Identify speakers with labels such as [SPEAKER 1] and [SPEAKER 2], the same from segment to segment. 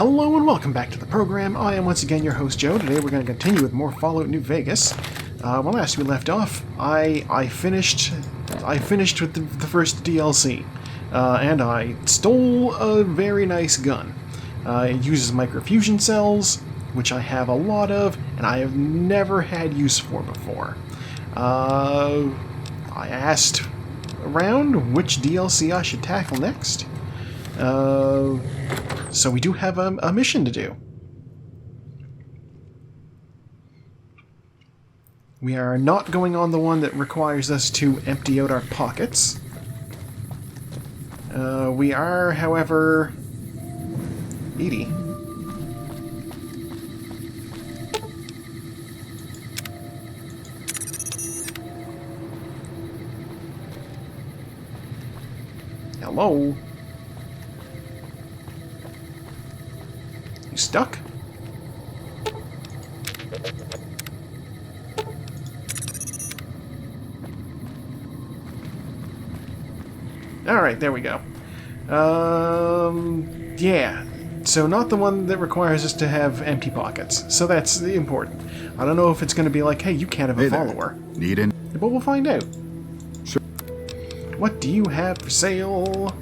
[SPEAKER 1] Hello and welcome back to the program. I am once again your host Joe. Today we're going to continue with more Fallout New Vegas. When last we left off, I finished with the first DLC, and I stole a very nice gun. It uses microfusion cells, which I have a lot of, and I have never had use for before. I asked around which DLC I should tackle next. So we do have a mission to do. We are not going on the one that requires us to empty out our pockets. We are, however... Edie. Hello? You stuck? Alright, there we go. Yeah. So not the one that requires us to have empty pockets. So that's important. I don't know if it's going to be like, hey, you can't have a follower.
[SPEAKER 2] Need in?
[SPEAKER 1] But we'll find out.
[SPEAKER 2] Sure.
[SPEAKER 1] What do you have for sale?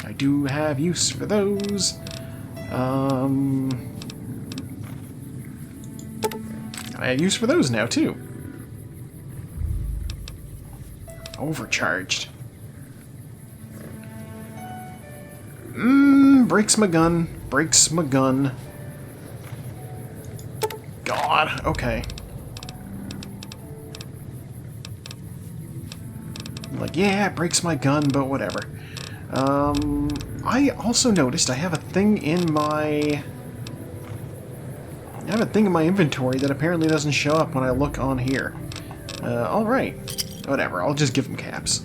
[SPEAKER 1] I do have use for those. I have use for those now, too. Overcharged. Breaks my gun. Breaks my gun. God, okay. I'm like, yeah, it breaks my gun, but whatever. I also noticed I have a thing in my... inventory that apparently doesn't show up when I look on here. Alright. Whatever, I'll just give them caps.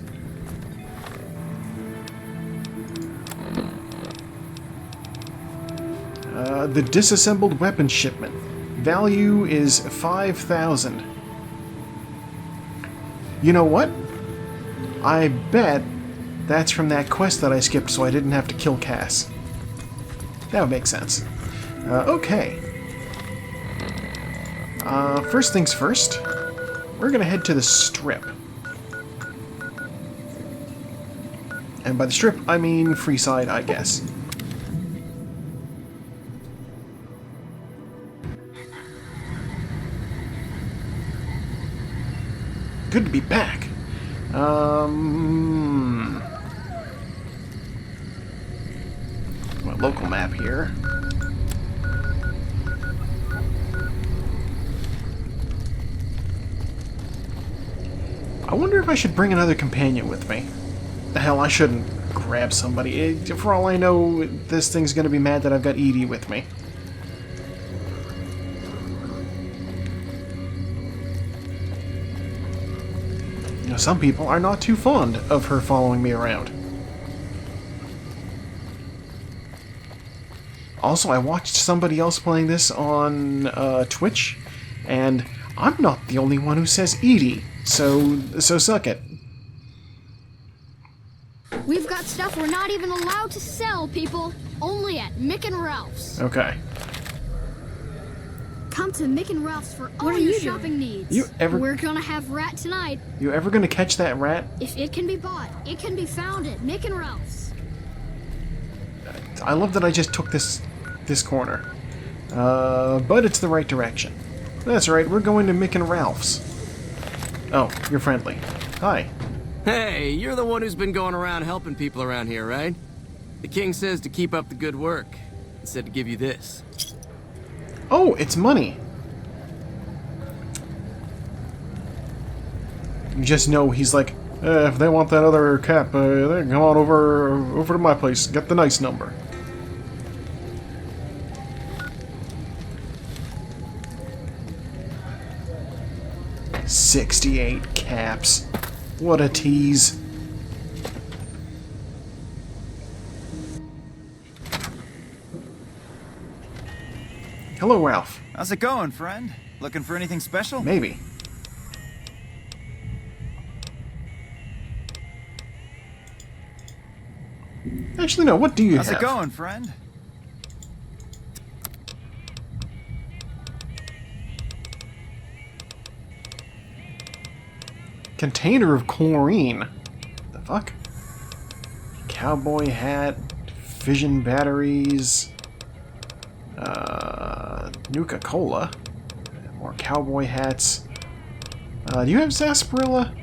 [SPEAKER 1] The disassembled weapon shipment. Value is 5,000. You know what? I bet that's from that quest that I skipped so I didn't have to kill Cass. That would make sense. Okay. First things first, we're gonna head to the Strip. And by the Strip, I mean Freeside, I guess. Good to be back. My local map here. I wonder if I should bring another companion with me. The hell, I shouldn't grab somebody. For all I know, this thing's gonna be mad that I've got Edie with me. You know, some people are not too fond of her following me around. Also, I watched somebody else playing this on Twitch, and I'm not the only one who says Edie, so suck it.
[SPEAKER 3] We've got stuff we're not even allowed to sell, people. Only at Mick and Ralph's.
[SPEAKER 1] Okay.
[SPEAKER 3] Come to Mick and Ralph's for all your shopping needs. We're gonna have rat tonight.
[SPEAKER 1] You ever gonna catch that rat?
[SPEAKER 3] If it can be bought, it can be found at Mick and Ralph's.
[SPEAKER 1] I love that I just took this corner. But it's the right direction. That's right, we're going to Mick and Ralph's. Oh, you're friendly. Hi.
[SPEAKER 4] Hey, you're the one who's been going around helping people around here, right? The king says to keep up the good work. He said to give you this.
[SPEAKER 1] Oh, it's money. You just know he's like, if they want that other cap, they can come on over to my place. Get the nice number. $68 caps. What a tease. Hello, Ralph.
[SPEAKER 5] How's it going, friend? Looking for anything special?
[SPEAKER 1] Maybe. Actually, no, what do you
[SPEAKER 2] How's
[SPEAKER 1] have?
[SPEAKER 2] it going, friend?
[SPEAKER 1] Container of chlorine. The fuck? Cowboy hat, fission batteries, Nuka-Cola, more cowboy hats. Do you have sarsaparilla?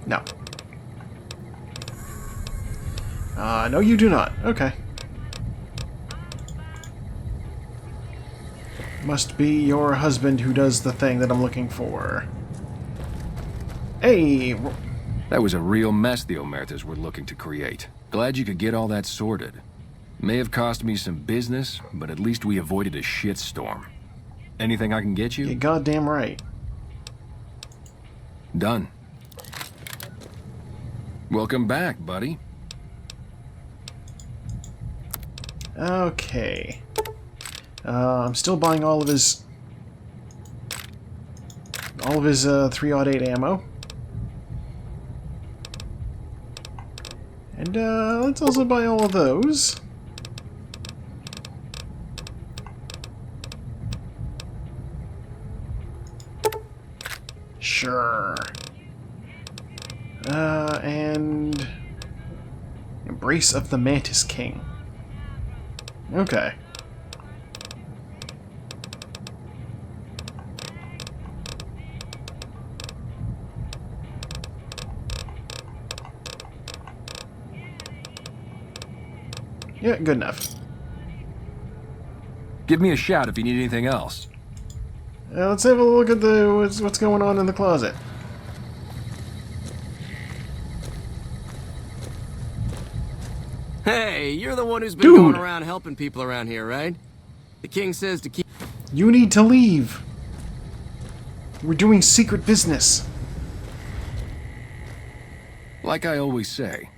[SPEAKER 1] No. No, you do not. Okay. Must be your husband who does the thing that I'm looking for. Hey!
[SPEAKER 5] That was a real mess the Omertas were looking to create. Glad you could get all that sorted. May have cost me some business, but at least we avoided a shitstorm. Anything I can get you?
[SPEAKER 1] You're goddamn right.
[SPEAKER 5] Done. Welcome back, buddy.
[SPEAKER 1] Okay. I'm still buying all of his 308 ammo. And let's also buy all of those. Sure. And Embrace of the Mantis King. Okay. Yeah, good enough.
[SPEAKER 5] Give me a shout if you need anything else.
[SPEAKER 1] Let's have a look at the what's going on in the closet.
[SPEAKER 4] Hey, you're the one who's been
[SPEAKER 1] Dude.
[SPEAKER 4] going around helping people around here, right? The king says to keep...
[SPEAKER 1] You need to leave. We're doing secret business.
[SPEAKER 5] Like I always say.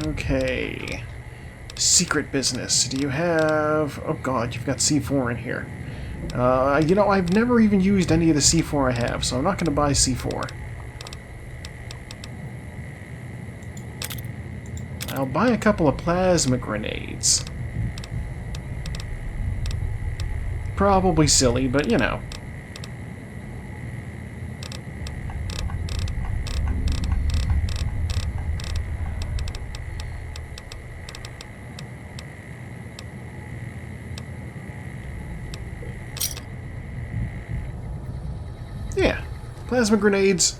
[SPEAKER 1] Okay. Secret business. Do you have... Oh god, you've got C4 in here. You know, I've never even used any of the C4 I have, so I'm not going to buy C4. I'll buy a couple of plasma grenades. Probably silly, but you know. Yeah, plasma grenades,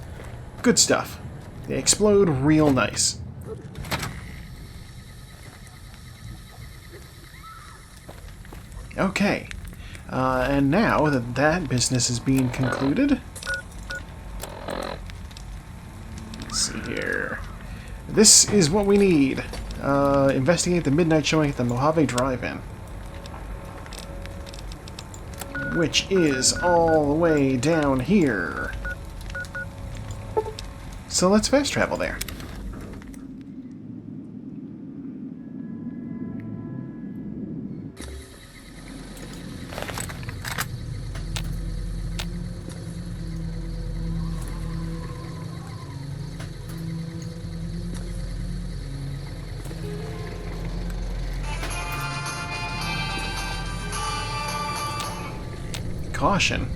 [SPEAKER 1] good stuff. They explode real nice. Okay, and now that that business is being concluded, let's see here. This is what we need. Investigate the midnight showing at the Mojave Drive-In, which is all the way down here. So let's fast travel there. Caution.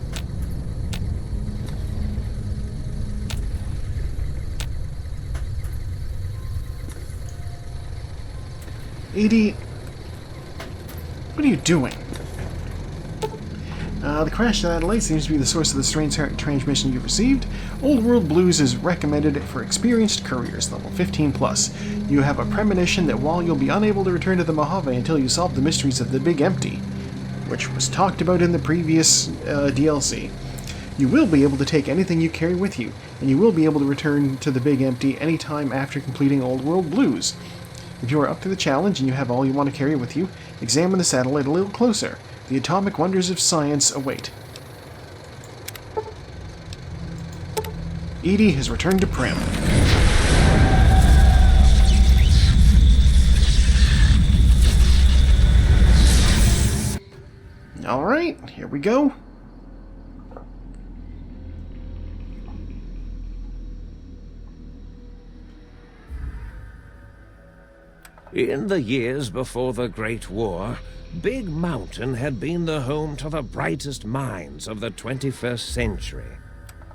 [SPEAKER 1] Edie, what are you doing? The crash satellite seems to be the source of the strange transmission you've received. Old World Blues is recommended for experienced couriers, level 15+. You have a premonition that while you'll be unable to return to the Mojave until you solve the mysteries of the Big Empty, which was talked about in the previous DLC, you will be able to take anything you carry with you, and you will be able to return to the Big Empty anytime after completing Old World Blues. If you are up to the challenge and you have all you want to carry with you, examine the satellite a little closer. The atomic wonders of science await. Edie has returned to Prim. Alright, here we go.
[SPEAKER 2] In the years before the Great War, Big Mountain had been the home to the brightest minds of the 21st century.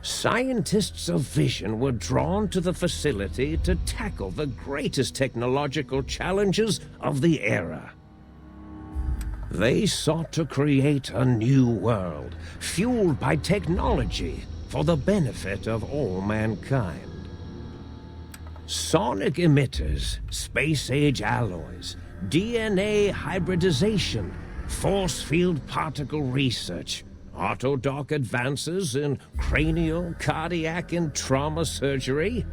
[SPEAKER 2] Scientists of vision were drawn to the facility to tackle the greatest technological challenges of the era. They sought to create a new world, fueled by technology for the benefit of all mankind. Sonic emitters, space-age alloys, DNA hybridization, force field particle research, autodoc advances in cranial, cardiac, and trauma surgery.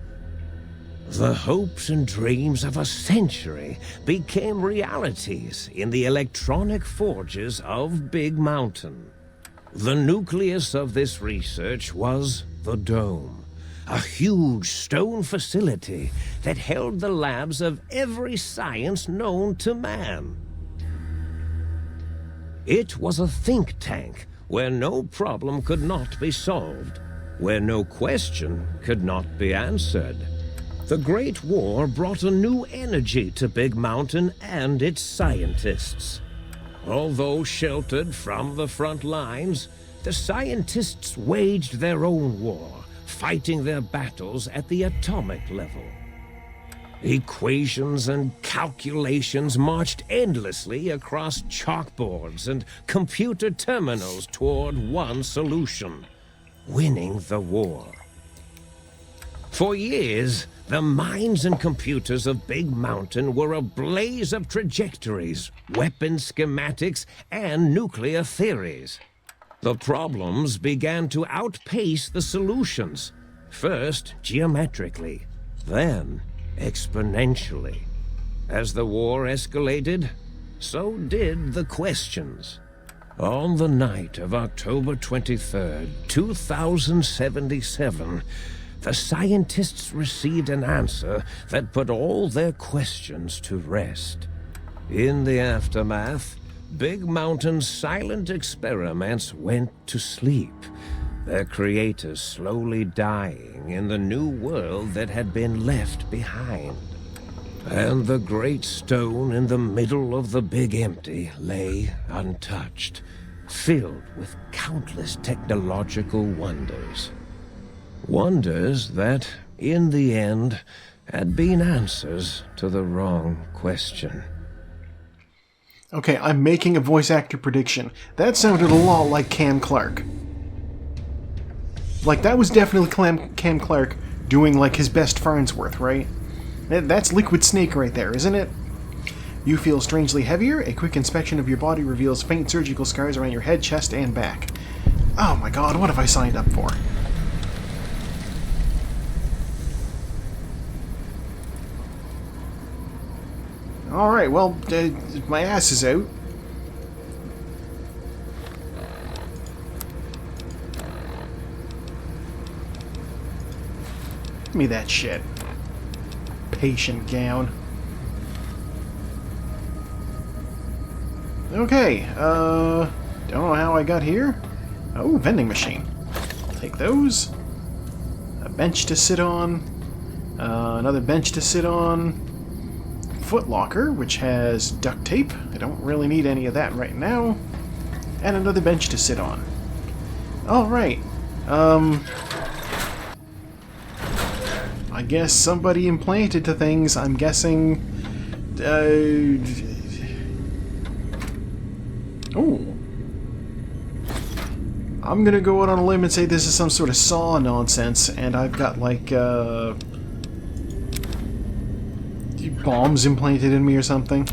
[SPEAKER 2] The hopes and dreams of a century became realities in the electronic forges of Big Mountain. The nucleus of this research was the Dome, a huge stone facility that held the labs of every science known to man. It was a think tank where no problem could not be solved, where no question could not be answered. The Great War brought a new energy to Big Mountain and its scientists. Although sheltered from the front lines, the scientists waged their own war, fighting their battles at the atomic level. Equations and calculations marched endlessly across chalkboards and computer terminals toward one solution: winning the war. For years, the minds and computers of Big Mountain were a blaze of trajectories, weapon schematics, and nuclear theories. The problems began to outpace the solutions, first geometrically, then exponentially. As the war escalated, so did the questions. On the night of October 23rd, 2077, the scientists received an answer that put all their questions to rest. In the aftermath, Big Mountain's silent experiments went to sleep, their creators slowly dying in the new world that had been left behind. And the great stone in the middle of the Big Empty lay untouched, filled with countless technological wonders. Wonders that, in the end, had been answers to the wrong question.
[SPEAKER 1] Okay, I'm making a voice actor prediction. That sounded a lot like Cam Clark. Like, that was definitely Cam Clark doing, like, his best Farnsworth, right? That's Liquid Snake right there, isn't it? You feel strangely heavier. A quick inspection of your body reveals faint surgical scars around your head, chest, and back. Oh my god, what have I signed up for? Alright, well, my ass is out. Give me that shit. Patient gown. Okay, don't know how I got here. Oh, vending machine. I'll take those. A bench to sit on. Another bench to sit on. Foot locker, which has duct tape. I don't really need any of that right now. And another bench to sit on. Alright. I guess somebody implanted the things. I'm guessing... Oh. I'm gonna go out on a limb and say this is some sort of saw nonsense, and I've got, like, bombs implanted in me or something.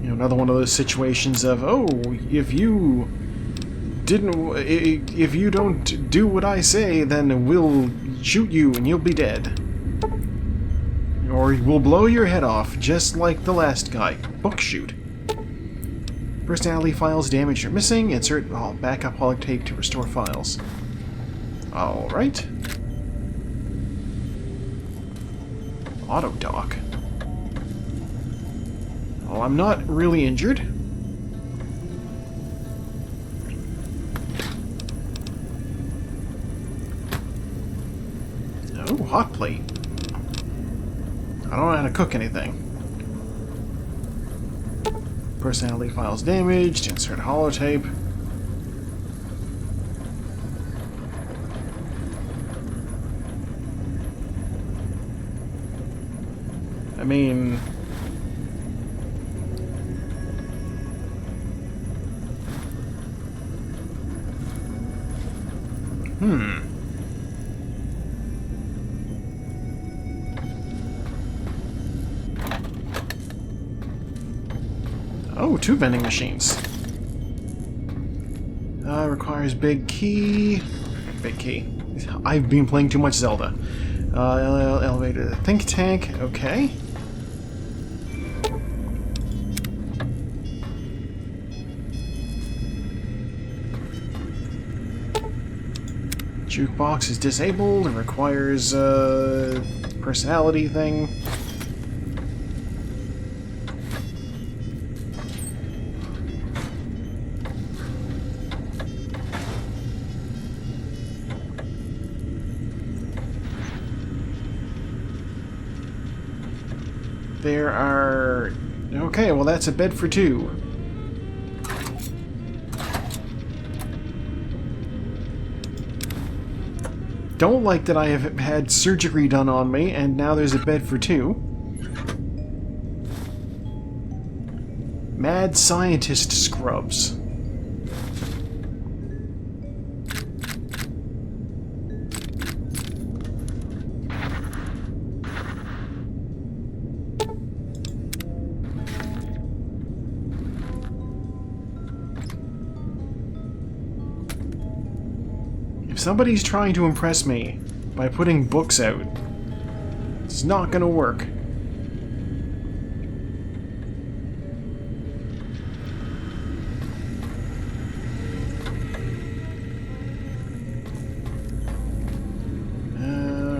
[SPEAKER 1] You know, another one of those situations of, oh, if you don't do what I say, then we'll shoot you and you'll be dead. Or we'll blow your head off, just like the last guy. Book shoot. Personality files damaged or missing. Insert backup holotape to restore files. Alright. Auto dock. Well, I'm not really injured. Oh, hot plate. I don't know how to cook anything. Personality files damaged. Insert holotape. I mean... Oh, 2 vending machines. Requires big key. Big key. I've been playing too much Zelda. Elevator. Think tank. Okay. Jukebox is disabled. It requires a personality thing. There are... Okay, well that's a bed for 2. Don't like that I have had surgery done on me, and now there's a bed for 2. Mad scientist scrubs. If somebody's trying to impress me by putting books out, it's not gonna work.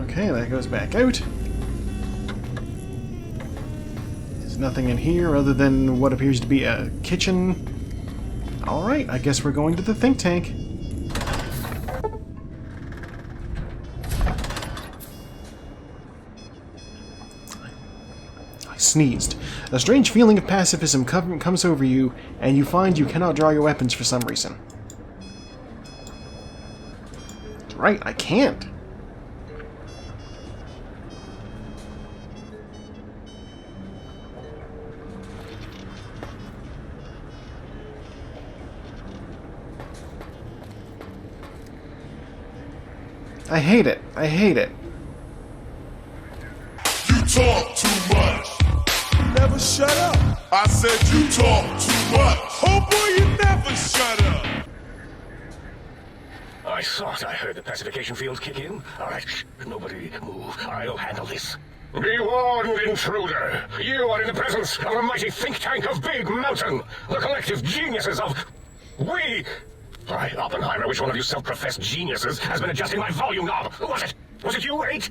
[SPEAKER 1] Okay, that goes back out. There's nothing in here other than what appears to be a kitchen. Alright, I guess we're going to the think tank. Sneezed. A strange feeling of pacifism comes over you, and you find you cannot draw your weapons for some reason. Right, I can't. I hate it. I hate it.
[SPEAKER 6] You talk too much. Never shut up. I said you talk too much. Oh boy, you never shut up.
[SPEAKER 7] I thought I heard the pacification field kick in. All right, shh, nobody move. I'll handle this. Be warned, intruder. You are in the presence of a mighty think tank of Big Mountain. The collective geniuses of... We... Why, Oppenheimer, which one of you self-professed geniuses has been adjusting my volume knob? Who was it? Was it you, 8?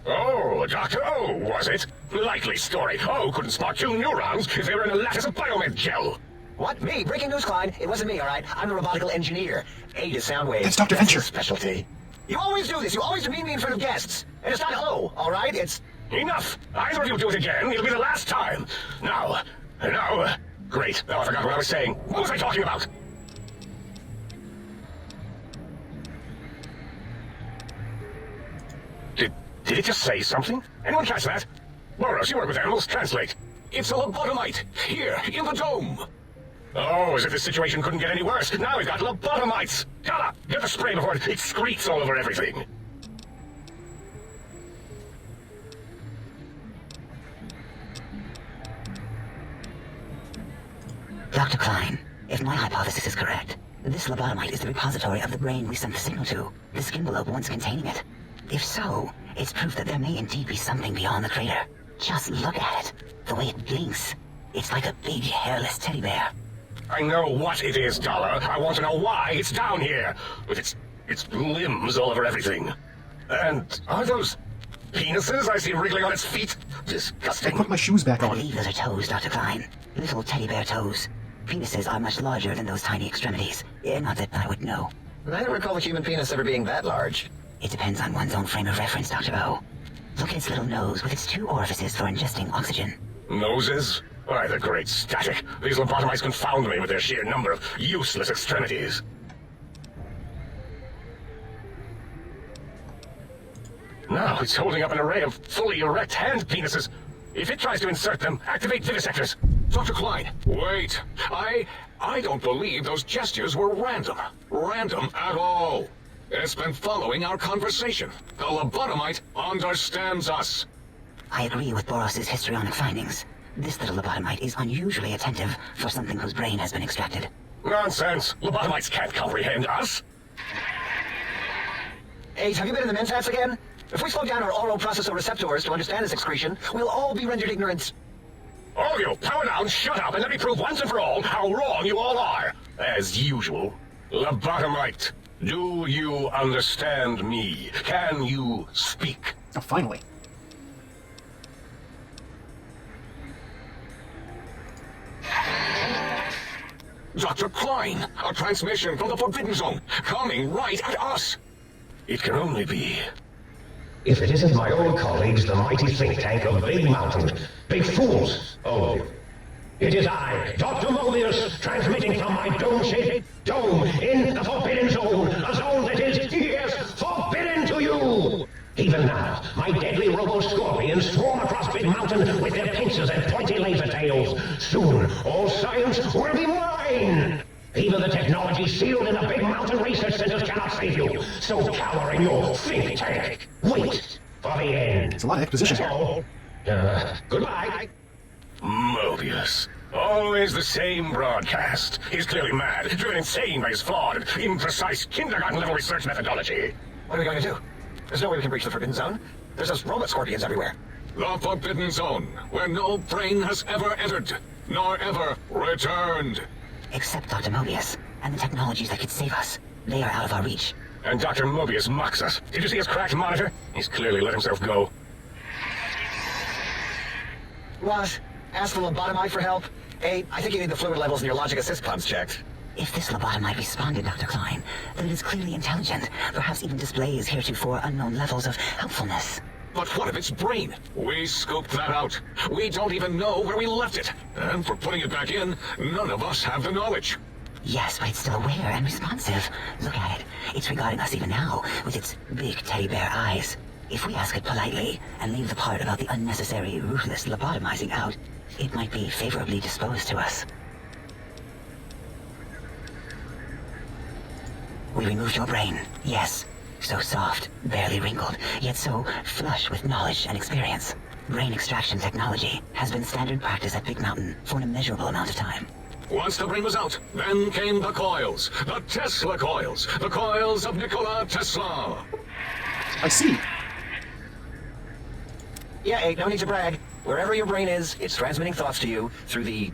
[SPEAKER 7] Oh, Dr. O, was it? Likely story. O couldn't spot 2 neurons if they were in a lattice of biomed gel.
[SPEAKER 8] What? Me? Breaking news, Klein. It wasn't me, all right? I'm the robotical engineer. 8 is sound waves.
[SPEAKER 1] That's Dr. Venture.
[SPEAKER 8] His specialty. You always do this. You always demean me in front of guests. And it's not O, all right? It's...
[SPEAKER 7] Enough! Either of you do it again, it'll be the last time. Now. Great. Oh, I forgot what I was saying. What was I talking about? Did it just say something? Anyone catch that? Boros, you work with animals. Translate. It's a lobotomite. Here, in the dome. Oh, as if this situation couldn't get any worse. Now we've got lobotomites. Gala, get the spray before it excretes all over everything.
[SPEAKER 8] Dr. Klein, if my hypothesis is correct, this lobotomite is the repository of the brain we sent the signal to, the skin envelope once containing it. If so, it's proof that there may indeed be something beyond the crater. Just look at it. The way it blinks. It's like a big, hairless teddy bear.
[SPEAKER 7] I know what it is, Dollar. I want to know why it's down here. With its limbs all over everything. And are those penises I see wriggling on its feet? Disgusting.
[SPEAKER 1] I put my shoes back
[SPEAKER 8] I
[SPEAKER 1] on.
[SPEAKER 8] believe those are toes, Dr. Klein. Little teddy bear toes. Penises are much larger than those tiny extremities. Not that I would know.
[SPEAKER 9] I don't recall a human penis ever being that large.
[SPEAKER 8] It depends on one's own frame of reference, Dr. O. Look at its little nose with its 2 orifices for ingesting oxygen.
[SPEAKER 7] Noses? Why, the great static. These lobotomites confound me with their sheer number of useless extremities. Now it's holding up an array of fully erect hand penises. If it tries to insert them, activate vivisectors.
[SPEAKER 9] Dr. Klein, wait. I don't believe those gestures were random. Random at all. It's been following our conversation. The lobotomite understands us.
[SPEAKER 8] I agree with Boros' histrionic findings. This little lobotomite is unusually attentive for something whose brain has been extracted.
[SPEAKER 7] Nonsense! Lobotomites can't comprehend us!
[SPEAKER 10] Ace, have you been in the mentats again? If we slow down our oral processor receptors to understand this excretion, we'll all be rendered ignorant.
[SPEAKER 7] All you, power down, shut up, and let me prove once and for all how wrong you all are. As usual. Lobotomite, do you understand me? Can you speak?
[SPEAKER 1] Oh, finally.
[SPEAKER 9] Dr. Klein, a transmission from the Forbidden Zone, coming right at us.
[SPEAKER 7] It can only be.
[SPEAKER 11] If it isn't my old colleagues, the mighty think tank of Big Mountain. Big fools, all of you. It is I, Dr. Mobius, transmitting from my dome-shaped dome in the Forbidden Zone, a zone that is, yes, forbidden to you! Even now, my deadly robo-scorpions swarm across Big Mountain with their pincers and pointy laser tails. Soon, all science will be mine! Even the technology sealed in the Big Mountain research centers cannot save you. So cower in your think tank. Wait for the end.
[SPEAKER 1] It's a lot of exposition
[SPEAKER 11] That's all. Goodbye.
[SPEAKER 7] Mobius. Always the same broadcast. He's clearly mad, driven insane by his flawed and imprecise kindergarten-level research methodology.
[SPEAKER 10] What are we going to do? There's no way we can reach the Forbidden Zone. There's those robot scorpions everywhere.
[SPEAKER 9] The Forbidden Zone, where no brain has ever entered, nor ever returned.
[SPEAKER 8] Except Dr. Mobius, and the technologies that could save us. They are out of our reach.
[SPEAKER 7] And Dr. Mobius mocks us. Did you see his cracked monitor? He's clearly let himself go.
[SPEAKER 10] What? Ask the lobotomite for help? Hey, I think you need the fluid levels in your logic assist pumps checked.
[SPEAKER 8] If this lobotomite responded, Dr. Klein, then it is clearly intelligent, perhaps even displays heretofore unknown levels of helpfulness.
[SPEAKER 9] But what of its brain? We scooped that out. We don't even know where we left it. And for putting it back in, none of us have the knowledge.
[SPEAKER 8] Yes, but it's still aware and responsive. Look at it. It's regarding us even now, with its big teddy bear eyes. If we ask it politely, and leave the part about the unnecessary, ruthless lobotomizing out, it might be favorably disposed to us. We removed your brain, yes. So soft, barely wrinkled, yet so flush with knowledge and experience. Brain extraction technology has been standard practice at Big Mountain for an immeasurable amount of time.
[SPEAKER 9] Once the brain was out, then came the coils. The Tesla coils. The coils of Nikola Tesla.
[SPEAKER 1] I see.
[SPEAKER 10] Yeah, Abe, no need to brag. Wherever your brain is, it's transmitting thoughts to you through the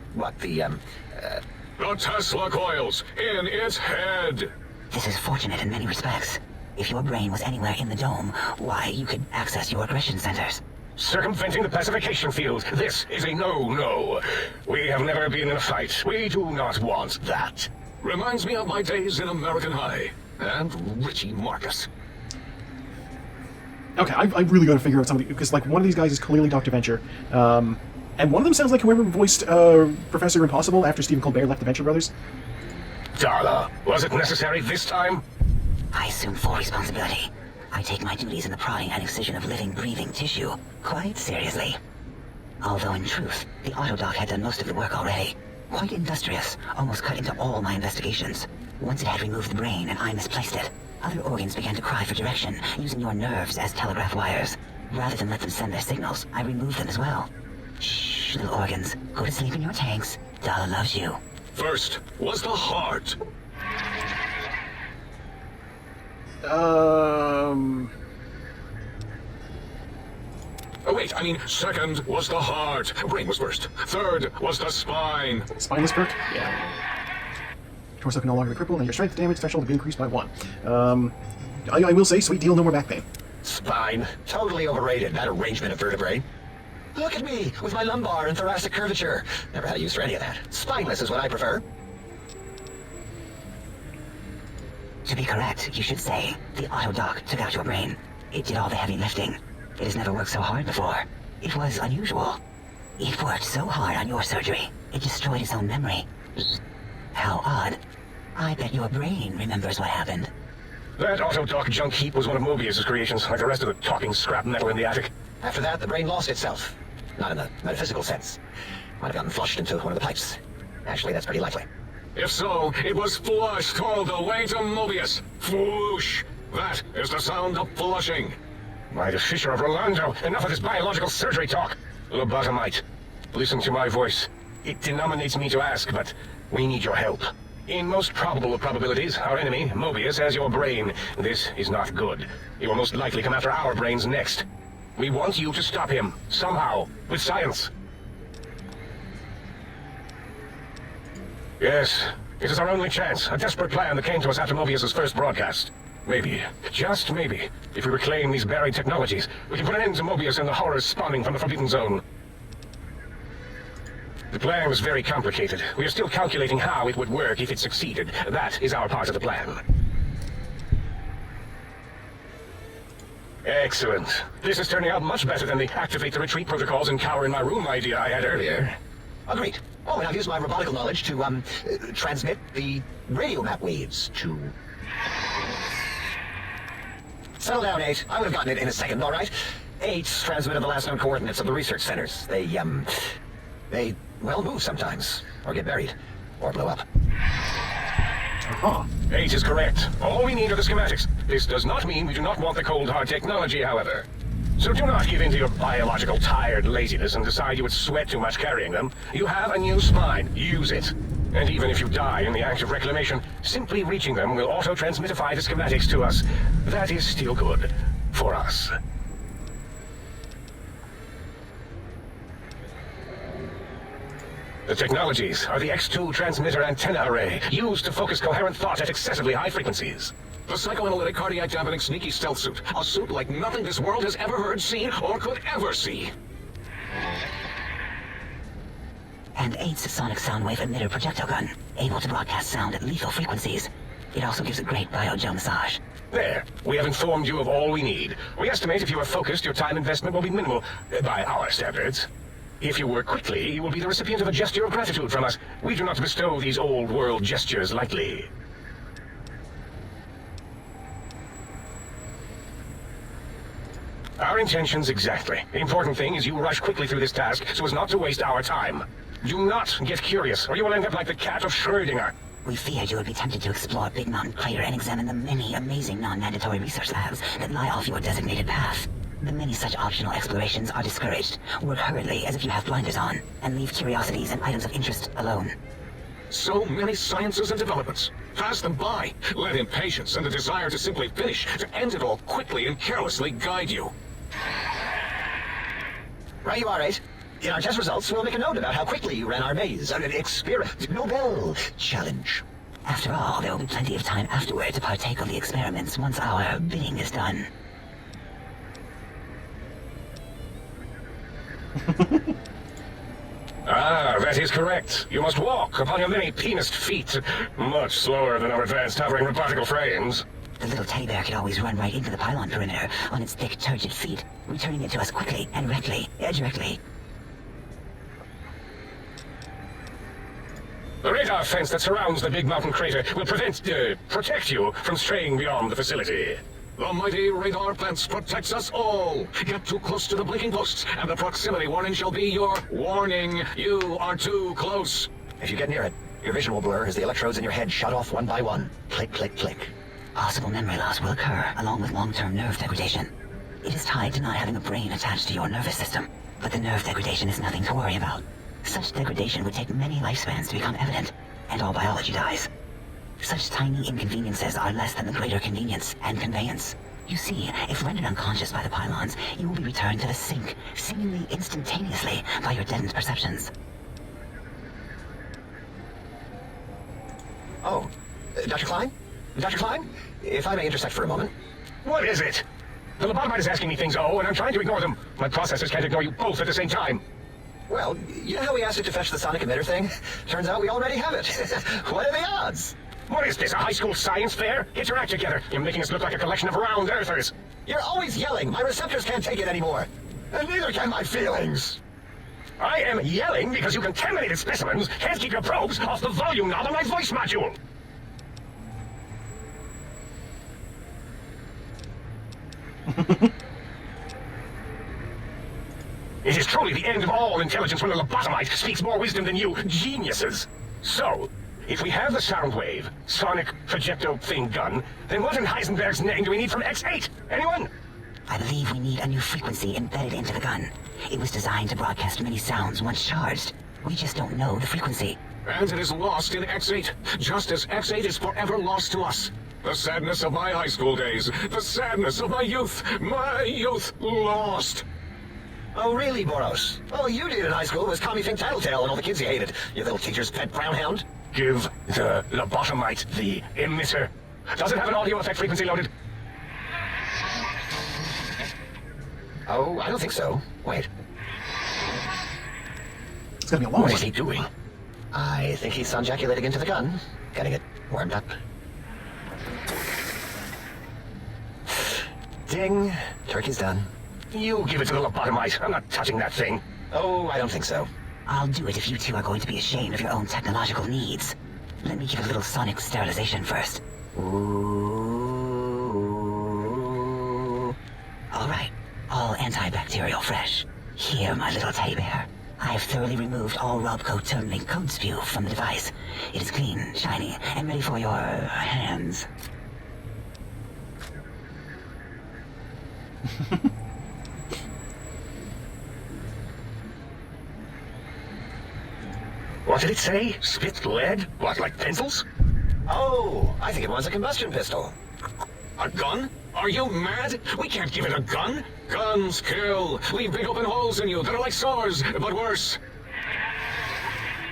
[SPEAKER 9] Tesla coils in its head.
[SPEAKER 8] This is fortunate in many respects. If your brain was anywhere in the dome, why, you could access your aggression centers.
[SPEAKER 7] Circumventing the pacification field. This is a no-no. We have never been in a fight. We do not want that.
[SPEAKER 9] Reminds me of my days in American High. And Richie Marcus.
[SPEAKER 1] Okay, I really got to figure out somebody, because, like, one of these guys is clearly Dr. Venture, and one of them sounds like whoever voiced Professor Impossible after Stephen Colbert left the Venture Brothers.
[SPEAKER 7] Darla, was it necessary this time?
[SPEAKER 8] I assume full responsibility. I take my duties in the prodding and excision of living, breathing tissue quite seriously. Although in truth, the Autodoc had done most of the work already. Quite industrious, almost cut into all my investigations. Once it had removed the brain and I misplaced it, other organs began to cry for direction, using your nerves as telegraph wires. Rather than let them send their signals, I removed them as well. Shh, little organs. Go to sleep in your tanks. Dala loves you.
[SPEAKER 9] First was the heart. Oh, wait, I mean, second was the heart. Brain was first. Third was the spine.
[SPEAKER 1] Spineless perk? Yeah. Torso can no longer be crippled, and your strength damage threshold will be increased by 1. I will say, sweet deal, no more back pain.
[SPEAKER 10] Spine. Totally overrated, that arrangement of vertebrae. Look at me, with my lumbar and thoracic curvature. Never had a use for any of that. Spineless is what I prefer.
[SPEAKER 8] To be correct, you should say, the Autodoc took out your brain. It did all the heavy lifting. It has never worked so hard before. It was unusual. It worked so hard on your surgery, it destroyed its own memory. How odd. I bet your brain remembers what happened.
[SPEAKER 7] That auto-dock junk heap was one of Mobius's creations, like the rest of the talking scrap metal in the attic.
[SPEAKER 10] After that, the brain lost itself. Not in the metaphysical sense. Might have gotten flushed into one of the pipes. Actually, that's pretty likely.
[SPEAKER 9] If so, it was flushed all the way to Mobius. Flush. That is the sound of flushing.
[SPEAKER 7] By the Fisher of Rolando, enough of this biological surgery talk. Lobotomite, listen to my voice. It denominates me to ask, but we need your help. In most probable of probabilities, our enemy, Mobius, has your brain. This is not good. He will most likely come after our brains next. We want you to stop him, somehow, with science. Yes, it is our only chance. A desperate plan that came to us after Mobius's first broadcast. Maybe, just maybe, if we reclaim these buried technologies, we can put an end to Mobius and the horrors spawning from the Forbidden Zone. The plan was very complicated. We are still calculating how it would work if it succeeded. That is our part of the plan. Excellent. This is turning out much better than the activate the retreat protocols and cower in my room idea I had earlier.
[SPEAKER 10] Agreed. Oh, and I've used my robotical knowledge to, transmit the radio map waves to... Settle down, 8. I would have gotten it in a second, all right? 8 transmitted the last known coordinates of the research centers. They, well, move sometimes. Or get buried. Or blow up.
[SPEAKER 7] 8 is correct. All we need are the schematics. This does not mean we do not want the cold hard technology, however. So do not give in to your biological tired laziness and decide you would sweat too much carrying them. You have a new spine. Use it. And even if you die in the act of reclamation, simply reaching them will auto-transmitify the schematics to us. That is still good. For us. The technologies are the X2 transmitter antenna array, used to focus coherent thought at excessively high frequencies.
[SPEAKER 9] The psychoanalytic cardiac dampening sneaky stealth suit. A suit like nothing this world has ever heard, seen, or could ever see.
[SPEAKER 8] And 8's sonic sound wave emitter projectile gun, able to broadcast sound at lethal frequencies. It also gives a great bio-gel massage.
[SPEAKER 7] There. We have informed you of all we need. We estimate if you are focused, your time investment will be minimal, by our standards. If you work quickly, you will be the recipient of a gesture of gratitude from us. We do not bestow these old-world gestures lightly. Our intentions exactly. The important thing is you rush quickly through this task so as not to waste our time. Do not get curious, or you will end up like the cat of Schrödinger.
[SPEAKER 8] We feared you would be tempted to explore Big Mountain Crater and examine the many amazing non-mandatory research labs that lie off your designated path. The many such optional explorations are discouraged. Work hurriedly as if you have blinders on, and leave curiosities and items of interest alone.
[SPEAKER 9] So many sciences and developments. Pass them by. Let impatience and the desire to simply finish, to end it all quickly and carelessly guide you.
[SPEAKER 10] Right you are, 8. In our test results, we'll make a note about how quickly you ran our maze. Nobel challenge.
[SPEAKER 8] After all, there will be plenty of time afterward to partake of the experiments once our bidding is done.
[SPEAKER 7] Ah, that is correct. You must walk upon your many penised feet. Much slower than our advanced hovering robotical frames.
[SPEAKER 8] The little teddy bear could always run right into the pylon perimeter on its thick, turgid feet, returning it to us quickly and directly.
[SPEAKER 7] The radar fence that surrounds the Big Mountain Crater will protect you from straying beyond the facility.
[SPEAKER 9] The mighty radar fence protects us all. Get too close to the blinking posts, and the proximity warning shall be your warning. You are too close.
[SPEAKER 10] If you get near it, your vision will blur as the electrodes in your head shut off one by one. Click, click, click.
[SPEAKER 8] Possible memory loss will occur, along with long-term nerve degradation. It is tied to not having a brain attached to your nervous system, but the nerve degradation is nothing to worry about. Such degradation would take many lifespans to become evident, and all biology dies. Such tiny inconveniences are less than the greater convenience and conveyance. You see, if rendered unconscious by the pylons, you will be returned to the sink, seemingly instantaneously by your deadened perceptions.
[SPEAKER 10] Oh, Dr. Klein? Dr. Klein? If I may intersect for a moment.
[SPEAKER 7] What is it? The lobotomite is asking me things, and I'm trying to ignore them. My processors can't ignore you both at the same time.
[SPEAKER 10] Well, you know how we asked it to fetch the sonic emitter thing? Turns out we already have it. What are the odds?
[SPEAKER 7] What is this, a high school science fair? Get your act together. You're making us look like a collection of round earthers.
[SPEAKER 10] You're always yelling. My receptors can't take it anymore. And neither can my feelings.
[SPEAKER 7] I am yelling because you contaminated specimens can't keep your probes off the volume knob on my voice module. It is truly the end of all intelligence when a lobotomite speaks more wisdom than you geniuses. So, if we have the sound wave, sonic projecto thing gun, then what in Heisenberg's name do we need from X8? Anyone?
[SPEAKER 8] I believe we need a new frequency embedded into the gun. It was designed to broadcast many sounds once charged. We just don't know the frequency.
[SPEAKER 9] And it is lost in X8, just as X8 is forever lost to us. The sadness of my high school days, the sadness of my youth lost.
[SPEAKER 10] Oh, really, Boros? All you did in high school was call me Think Tattletale and all the kids you hated. You little teacher's pet brown hound.
[SPEAKER 7] Give the lobotomite the emitter. Does it have an audio effect frequency loaded?
[SPEAKER 10] Oh, I don't think so. Wait.
[SPEAKER 1] It's gonna be a long
[SPEAKER 7] What
[SPEAKER 1] one.
[SPEAKER 7] is he doing?
[SPEAKER 10] I think he's ejaculating into the gun. Getting it warmed up. Ding. Turkey's done.
[SPEAKER 7] You give it to the lobotomite. I'm not touching that thing.
[SPEAKER 10] Oh, I don't think so.
[SPEAKER 8] I'll do it if you two are going to be ashamed of your own technological needs. Let me give it a little sonic sterilization first. Ooh. All right. All antibacterial fresh. Here, my little teddy bear. I have thoroughly removed all Robco terminate code spew from the device. It is clean, shiny, and ready for your hands.
[SPEAKER 7] What did it say? Spit lead? What, like pencils?
[SPEAKER 10] Oh, I think it was a combustion pistol.
[SPEAKER 9] A gun? Are you mad? We can't give it a gun. Guns kill. Leave big open holes in you that are like sores, but worse.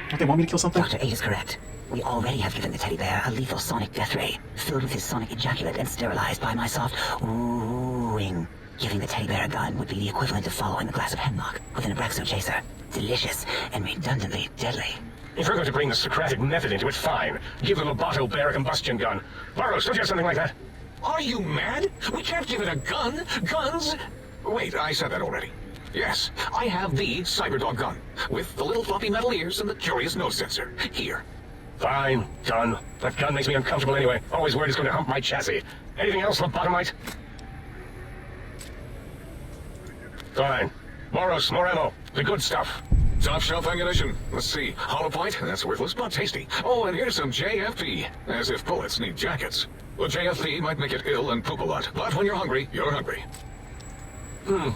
[SPEAKER 1] Don't they want me to kill something?
[SPEAKER 8] Dr. 8 is correct. We already have given the teddy bear a lethal sonic death ray, filled with his sonic ejaculate and sterilized by my soft oohing. Giving the teddy bear a gun would be the equivalent of following a glass of hemlock with an Abraxo chaser. Delicious and redundantly deadly.
[SPEAKER 7] If we're going to bring the Socratic method into it, fine. Give the loboto bear a combustion gun. Burroughs, don't you have something like that?
[SPEAKER 9] Are you mad? We can't give it a gun. Guns? Wait, I said that already. Yes, I have the Cyberdog gun, with the little floppy metal ears and the curious nose sensor. Here.
[SPEAKER 7] Fine, gun. That gun makes me uncomfortable anyway. Always worried it's going to hump my chassis. Anything else, lobotomite? Fine. Boros, more ammo. The good stuff.
[SPEAKER 9] Top shelf ammunition. Let's see. Hollow point? That's worthless, but tasty. Oh, and here's some JFP. As if bullets need jackets. The JFP might make it ill and poop a lot, but when you're hungry, you're hungry.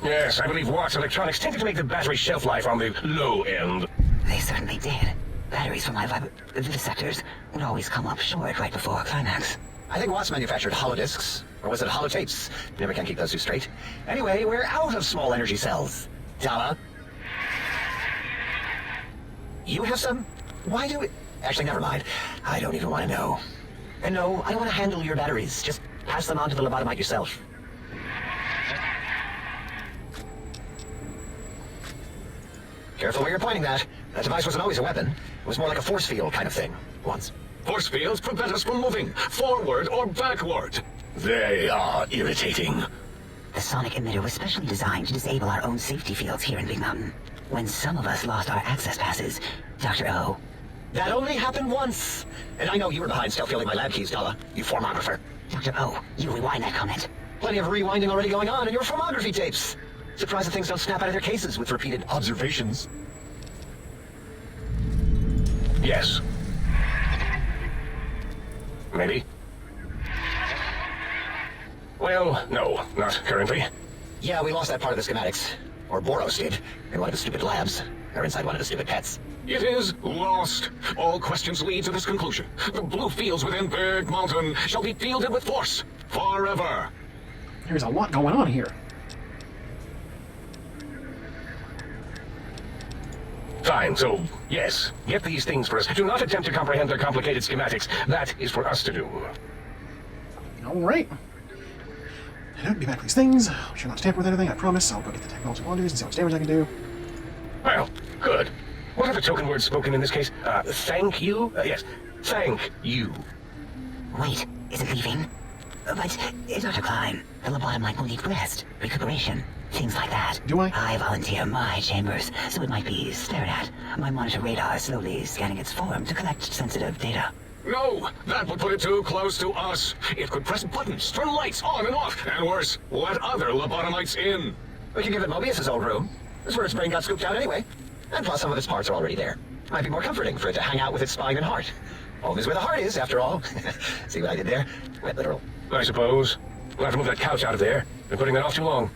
[SPEAKER 7] Yes, I believe Watts Electronics tended to make the battery shelf life on the low end.
[SPEAKER 8] They certainly did. Batteries for my vivisectors would always come up short right before a climax.
[SPEAKER 10] I think Watts manufactured holodiscs. Or was it holotapes? Never can keep those two straight. Anyway, we're out of small energy cells. Dala? You have some? Why do it? Actually, never mind. I don't even want to know. And no, I don't want to handle your batteries. Just pass them on to the lobotomite yourself. Careful where you're pointing that. That device wasn't always a weapon. It was more like a force field kind of thing. Once.
[SPEAKER 9] Force fields prevent us from moving, forward or backward.
[SPEAKER 7] They are irritating.
[SPEAKER 8] The sonic emitter was specially designed to disable our own safety fields here in Big Mountain. When some of us lost our access passes, Dr. O.
[SPEAKER 10] That only happened once. And I know you were behind still feeling my lab keys, Dala. You formographer.
[SPEAKER 8] Dr. O, you rewind that comment.
[SPEAKER 10] Plenty of rewinding already going on in your formography tapes. Surprised that things don't snap out of their cases with repeated observations.
[SPEAKER 7] Yes. Maybe. Well, no, not currently.
[SPEAKER 10] Yeah, we lost that part of the schematics. Or Boros did, in one of the stupid labs. Or inside one of the stupid pets.
[SPEAKER 9] It is lost. All questions lead to this conclusion. The blue fields within Big Mountain shall be fielded with force forever.
[SPEAKER 1] There's a lot going on here.
[SPEAKER 7] Fine, so, yes, get these things for us. Do not attempt to comprehend their complicated schematics. That is for us to do.
[SPEAKER 1] Alright. I'll be back with these things. I'll try not to tamper with anything, I promise. I'll go get the technology wonders and see how much damage I can do.
[SPEAKER 7] Well, good. What are the token words spoken in this case? Thank you? Yes, thank you.
[SPEAKER 8] Wait, is it leaving? But, Dr. Klein, the lobotomite will need rest, recuperation, things like that.
[SPEAKER 1] Do I?
[SPEAKER 8] I volunteer my chambers, so it might be stared at. My monitor radar slowly scanning its form to collect sensitive data.
[SPEAKER 9] No, that would put it too close to us. It could press buttons, turn lights on and off, and worse, let other lobotomites in.
[SPEAKER 10] We can give it Mobius's old room. That's where its brain got scooped out anyway. And plus some of its parts are already there. Might be more comforting for it to hang out with its spine and heart. Home is where the heart is, after all. See what I did there? Quite literal.
[SPEAKER 9] I suppose. We'll have to move that couch out of there. Been putting that off too long.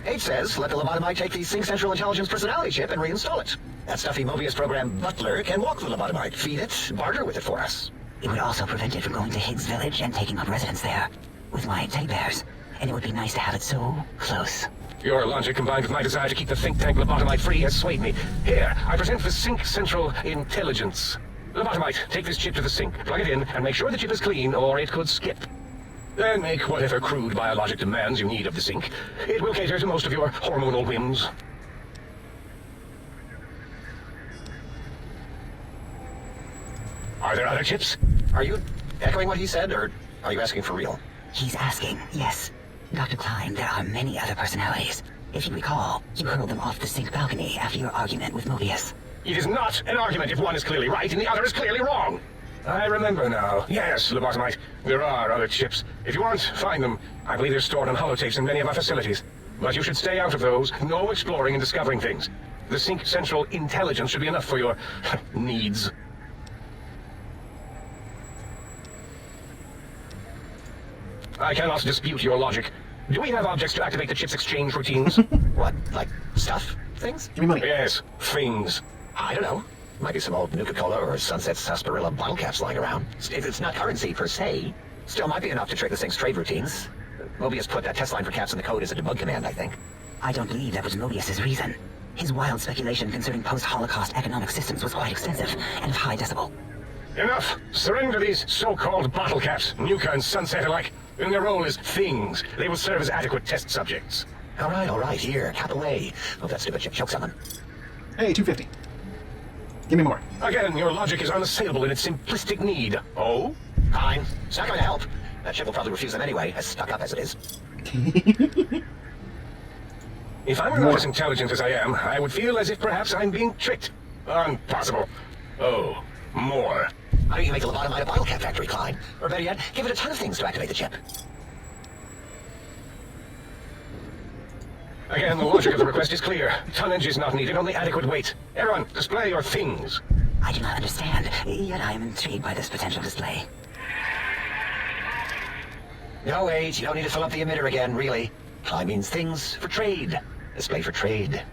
[SPEAKER 10] H says, let the lobotomite take the Sync Central Intelligence personality chip and reinstall it. That stuffy Mobius program butler can walk the lobotomite, feed it, barter with it for us.
[SPEAKER 8] It would also prevent it from going to Higgs Village and taking up residence there, with my teddy bears. And it would be nice to have it so close.
[SPEAKER 9] Your logic combined with my desire to keep the think tank lobotomite free has swayed me. Here, I present the Sync Central Intelligence. Lobotomite, take this chip to the sink, plug it in, and make sure the chip is clean, or it could skip. Then make whatever crude biologic demands you need of the sink. It will cater to most of your hormonal whims. Are there other chips?
[SPEAKER 10] Are you echoing what he said, or are you asking for real?
[SPEAKER 8] He's asking, yes. Dr. Klein, there are many other personalities. If you recall, you hurled them off the sink balcony after your argument with Mobius.
[SPEAKER 9] It is not an argument if one is clearly right and the other is clearly wrong. I remember now. Yes, lobotomite. There are other chips. If you want, find them. I believe they're stored on holotapes in many of our facilities. But you should stay out of those. No exploring and discovering things. The Sync Central Intelligence should be enough for your needs. I cannot dispute your logic. Do we have objects to activate the chip's exchange routines?
[SPEAKER 10] What, like stuff? Things?
[SPEAKER 1] Give me money.
[SPEAKER 9] Yes, things.
[SPEAKER 10] I don't know. Might be some old Nuka-Cola or Sunset Sarsaparilla bottle caps lying around. It's not currency per se. Still might be enough to trigger the Sync's trade routines. Mobius put that test line for caps in the code as a debug command, I think.
[SPEAKER 8] I don't believe that was Mobius's reason. His wild speculation concerning post-Holocaust economic systems was quite extensive and of high decibel.
[SPEAKER 9] Enough! Surrender these so-called bottle caps, Nuka and Sunset alike. In their role as things, they will serve as adequate test subjects.
[SPEAKER 10] All right, here, cap away. Hope that stupid chip chokes on them.
[SPEAKER 1] Hey, 250. Give me more.
[SPEAKER 9] Again, your logic is unassailable in its simplistic need. Oh?
[SPEAKER 10] Fine. It's not going to help. That chip will probably refuse them anyway, as stuck up as it is.
[SPEAKER 9] If I were not as intelligent as I am, I would feel as if perhaps I'm being tricked. Impossible. Oh, more.
[SPEAKER 10] Why don't you make the lobotomite a bottle cap factory, Klein? Or better yet, give it a ton of things to activate the chip.
[SPEAKER 9] Again, the logic of the request is clear. Tonnage is not needed, only adequate weight. Everyone, display your things.
[SPEAKER 8] I do not understand, yet I am intrigued by this potential display.
[SPEAKER 10] No, wait, you don't need to fill up the emitter again, really. Klein means things for trade. Display for trade.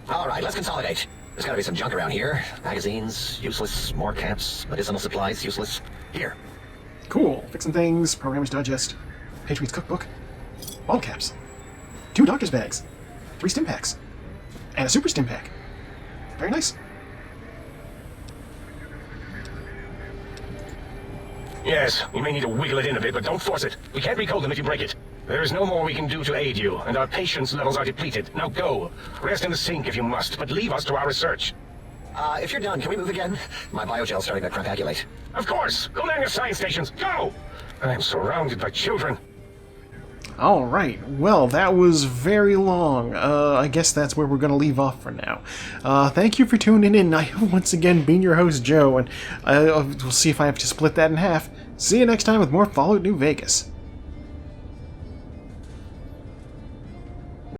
[SPEAKER 10] All right, let's consolidate. There's gotta be some junk around here. Magazines, useless. More caps, medicinal supplies, useless. Here.
[SPEAKER 1] Cool. Fixing things, Programmer's Digest, Patriot's Cookbook, bottle caps, 2 doctor's bags, 3 stim packs, and a super stim pack. Very nice.
[SPEAKER 9] Yes, we may need to wiggle it in a bit, but don't force it. We can't recode them if you break it. There is no more we can do to aid you, and our patience levels are depleted. Now go. Rest in the sink if you must, but leave us to our research.
[SPEAKER 10] If you're done, can we move again? My biogel's starting to crampagulate.
[SPEAKER 9] Of course! Go down your science stations! Go! I'm surrounded by children.
[SPEAKER 1] Alright, well, that was very long. I guess that's where we're going to leave off for now. Thank you for tuning in. I have once again been your host, Joe, and we'll see if I have to split that in half. See you next time with more Fallout New Vegas.